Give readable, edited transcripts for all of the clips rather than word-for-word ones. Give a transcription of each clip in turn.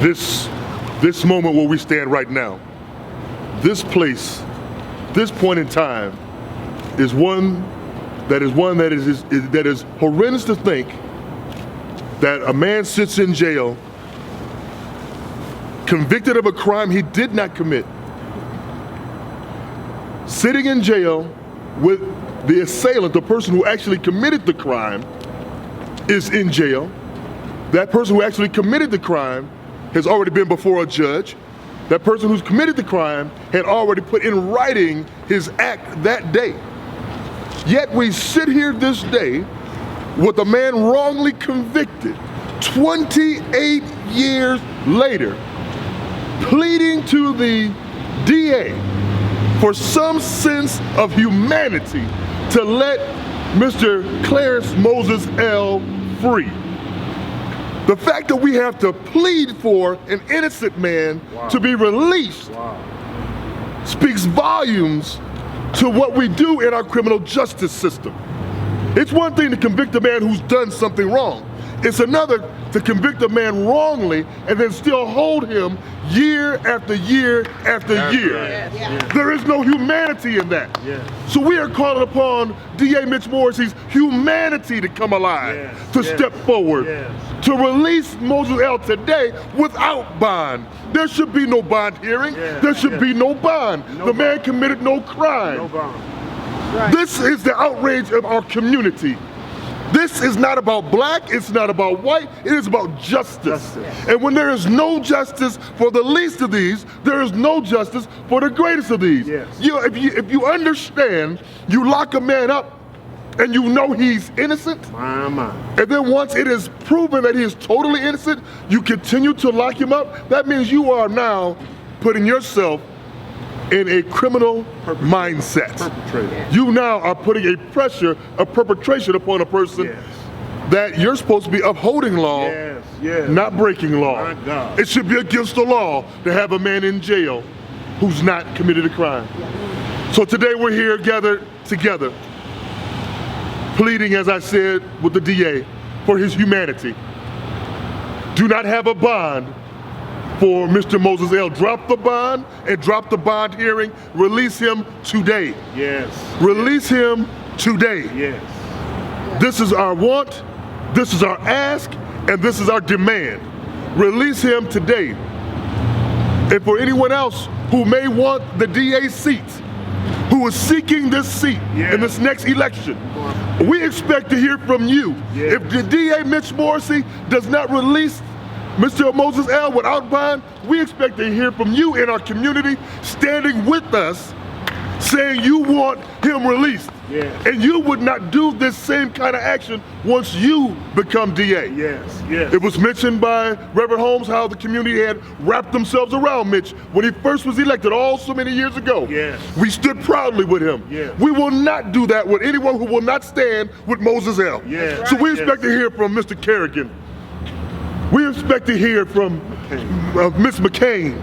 this moment where we stand right now, this place, this point in time, is one that is horrendous to think that a man sits in jail, convicted of a crime he did not commit, sitting in jail with the assailant, the person who actually committed the crime, is in jail. That person who actually committed the crime has already been before a judge. That person who's committed the crime had already put in writing his act that day. Yet we sit here this day with a man wrongly convicted 28 years later, pleading to the DA for some sense of humanity to let Mr. Clarence Moses L. free. The fact that we have to plead for an innocent man to be released speaks volumes to what we do in our criminal justice system. It's one thing to convict a man who's done something wrong. It's another to convict a man wrongly and then still hold him year after year after year. There is no humanity in that. So we are calling upon DA Mitch Morrissey's humanity to come alive, to step forward, to release Moses L. today without bond. There should be no bond hearing. There should be no bond. The man committed no crime. No bond. This is the outrage of our community. This is not about black, it's not about white, it is about justice. And when there is no justice for the least of these, there is no justice for the greatest of these. If you understand, you lock a man up and you know he's innocent, and then once it is proven that he is totally innocent, you continue to lock him up, that means you are now putting yourself in a criminal mindset. You now are putting a pressure of perpetration upon a person that you're supposed to be upholding law, not breaking law. It should be against the law to have a man in jail who's not committed a crime. So today we're here gathered together, pleading, as I said, with the DA for his humanity. Do not have a bond for Mr. Moses L. Drop the bond and drop the bond hearing. Release him today. Release him today. This is our want, this is our ask, and this is our demand. Release him today. And for anyone else who may want the DA seat, who is seeking this seat in this next election, we expect to hear from you. If the DA Mitch Morrissey does not release Mr. Moses L. without bond, we expect to hear from you in our community, standing with us, saying you want him released. And you would not do this same kind of action once you become DA. It was mentioned by Reverend Holmes how the community had wrapped themselves around Mitch when he first was elected so many years ago. We stood proudly with him. We will not do that with anyone who will not stand with Moses L. So we expect to hear from Mr. Kerrigan. We expect to hear from Ms. McCann.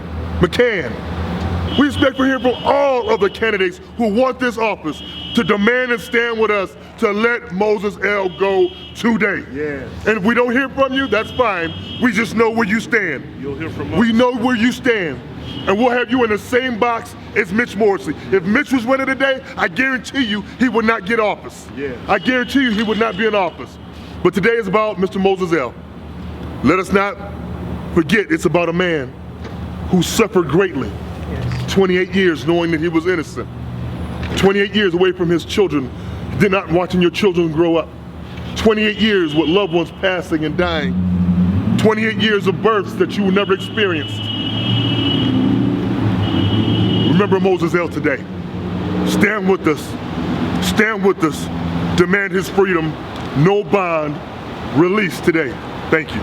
We expect to hear from all of the candidates who want this office to demand and stand with us to let Moses L. go today. And if we don't hear from you, that's fine. We just know where you stand. You'll hear from us. We know where you stand. And we'll have you in the same box as Mitch Morrissey. If Mitch was winning today, I guarantee you he would not get office. I guarantee you he would not be in office. But today is about Mr. Moses L. Let us not forget it's about a man who suffered greatly. 28 years knowing that he was innocent. 28 years away from his children, not watching your children grow up. 28 years with loved ones passing and dying. 28 years of births that you never experienced. Remember Moses L. today. Stand with us. Stand with us. Demand his freedom. No bond. Release today. Thank you.